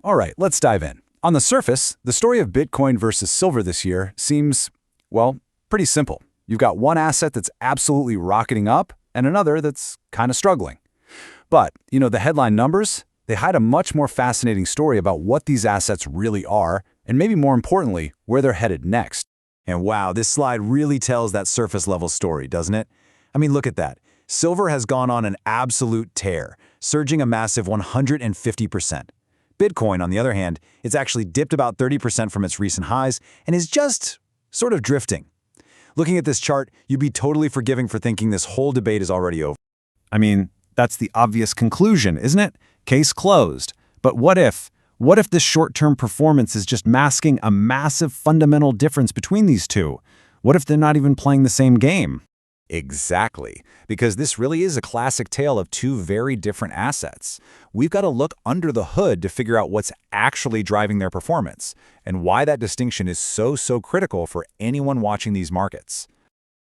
All right, let's dive in. On the surface, the story of Bitcoin versus silver this year seems, well, pretty simple. You've got one asset that's absolutely rocketing up and another that's kind of struggling. But, the headline numbers, they hide a much more fascinating story about what these assets really are, and maybe more importantly, where they're headed next. And wow, this slide really tells that surface-level story, doesn't it? I mean, look at that. Silver has gone on an absolute tear, surging a massive 150%. Bitcoin, on the other hand, it's actually dipped about 30% from its recent highs and is just sort of drifting. Looking at this chart, you'd be totally forgiving for thinking this whole debate is already over. I mean, that's the obvious conclusion, isn't it? Case closed. But what if this short-term performance is just masking a massive fundamental difference between these two? What if they're not even playing the same game? Exactly, because this really is a classic tale of two very different assets. We've got to look under the hood to figure out what's actually driving their performance, and why that distinction is so critical for anyone watching these markets.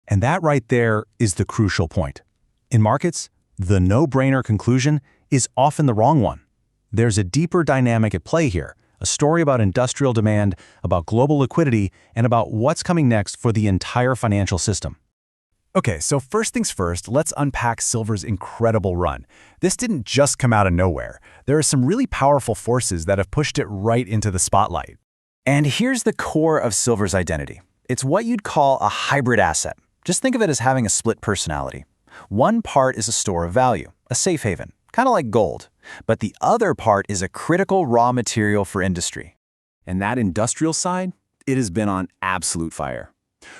And that right there is the crucial point. In markets, the no-brainer conclusion is often the wrong one. There's a deeper dynamic at play here, a story about industrial demand, about global liquidity, and about what's coming next for the entire financial system. Okay, so first things first, let's unpack silver's incredible run. This didn't just come out of nowhere. There are some really powerful forces that have pushed it right into the spotlight. And here's the core of silver's identity. It's what you'd call a hybrid asset. Just think of it as having a split personality. One part is a store of value, a safe haven, kind of like gold. But the other part is a critical raw material for industry. And that industrial side, it has been on absolute fire.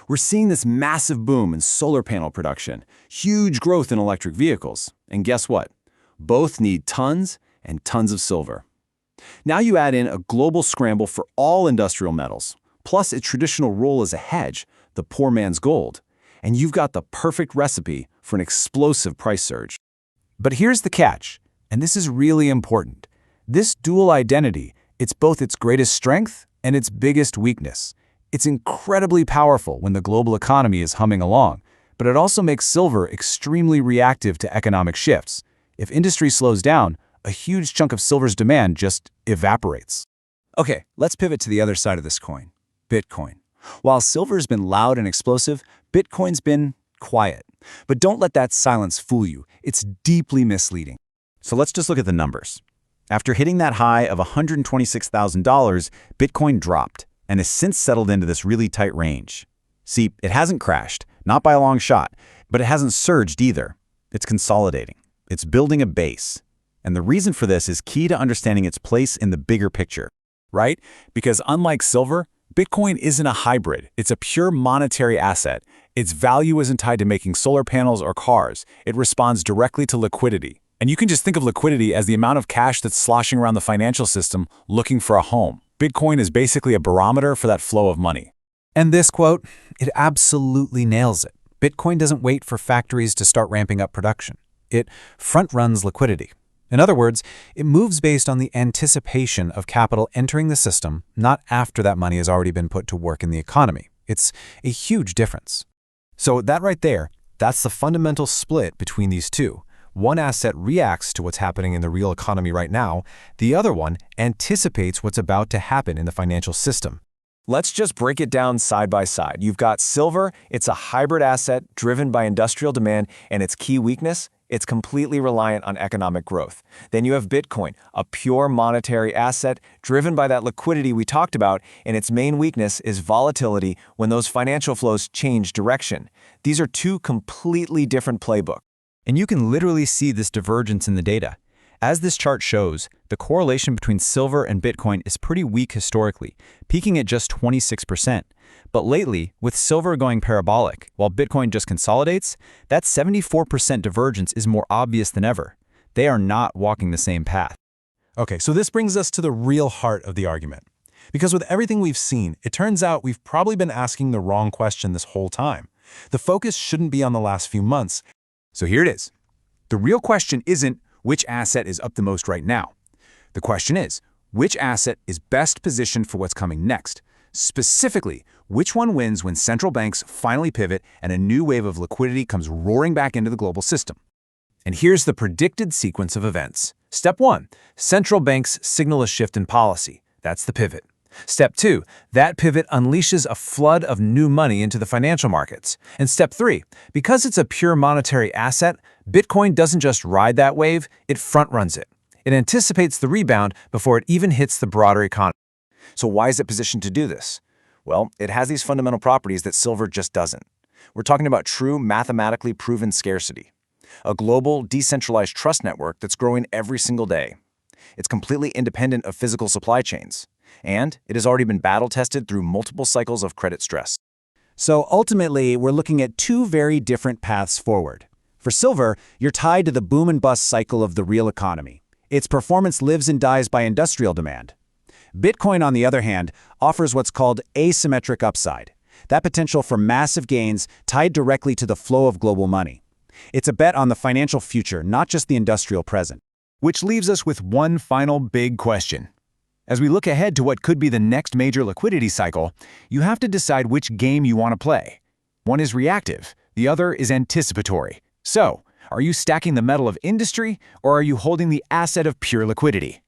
We're seeing this massive boom in solar panel production, huge growth in electric vehicles, and guess what? Both need tons and tons of silver. Now you add in a global scramble for all industrial metals, plus its traditional role as a hedge, the poor man's gold, and you've got the perfect recipe for an explosive price surge. But here's the catch, and this is really important. This dual identity, it's both its greatest strength and its biggest weakness. It's incredibly powerful when the global economy is humming along, but it also makes silver extremely reactive to economic shifts. If industry slows down, a huge chunk of silver's demand just evaporates. Okay, let's pivot to the other side of this coin, Bitcoin. While silver's been loud and explosive, Bitcoin's been quiet. But don't let that silence fool you. It's deeply misleading. So let's just look at the numbers. After hitting that high of $126,000, Bitcoin dropped and has since settled into this really tight range. See, it hasn't crashed, not by a long shot, but it hasn't surged either. It's consolidating. It's building a base. And the reason for this is key to understanding its place in the bigger picture. Right? Because unlike silver, Bitcoin isn't a hybrid. It's a pure monetary asset. Its value isn't tied to making solar panels or cars. It responds directly to liquidity. And you can just think of liquidity as the amount of cash that's sloshing around the financial system looking for a home. Bitcoin is basically a barometer for that flow of money. And this quote, it absolutely nails it. Bitcoin doesn't wait for factories to start ramping up production. It front-runs liquidity. In other words, it moves based on the anticipation of capital entering the system, not after that money has already been put to work in the economy. It's a huge difference. So that right there, that's the fundamental split between these two. One asset reacts to what's happening in the real economy right now. The other one anticipates what's about to happen in the financial system. Let's just break it down side by side. You've got silver. It's a hybrid asset driven by industrial demand, and its key weakness, it's completely reliant on economic growth. Then you have Bitcoin, a pure monetary asset driven by that liquidity we talked about, and its main weakness is volatility when those financial flows change direction. These are two completely different playbooks. And you can literally see this divergence in the data. As this chart shows, the correlation between silver and Bitcoin is pretty weak historically, peaking at just 26%. But lately, with silver going parabolic, while Bitcoin just consolidates, that 74% divergence is more obvious than ever. They are not walking the same path. Okay, so this brings us to the real heart of the argument. Because with everything we've seen, it turns out we've probably been asking the wrong question this whole time. The focus shouldn't be on the last few months. So here it is. The real question isn't which asset is up the most right now. The question is, which asset is best positioned for what's coming next? Specifically, which one wins when central banks finally pivot and a new wave of liquidity comes roaring back into the global system? And here's the predicted sequence of events. Step 1. Central banks signal a shift in policy. That's the pivot. Step 2. That pivot unleashes a flood of new money into the financial markets. And Step 3. Because it's a pure monetary asset, Bitcoin doesn't just ride that wave, it front-runs it. It anticipates the rebound before it even hits the broader economy. So why is it positioned to do this? Well, it has these fundamental properties that silver just doesn't. We're talking about true, mathematically proven scarcity. A global, decentralized trust network that's growing every single day. It's completely independent of physical supply chains. And it has already been battle-tested through multiple cycles of credit stress. So ultimately, we're looking at two very different paths forward. For silver, you're tied to the boom and bust cycle of the real economy. Its performance lives and dies by industrial demand. Bitcoin, on the other hand, offers what's called asymmetric upside. That potential for massive gains tied directly to the flow of global money. It's a bet on the financial future, not just the industrial present. Which leaves us with one final big question. As we look ahead to what could be the next major liquidity cycle, you have to decide which game you want to play. One is reactive, the other is anticipatory. So, are you stacking the metal of industry, or are you holding the asset of pure liquidity?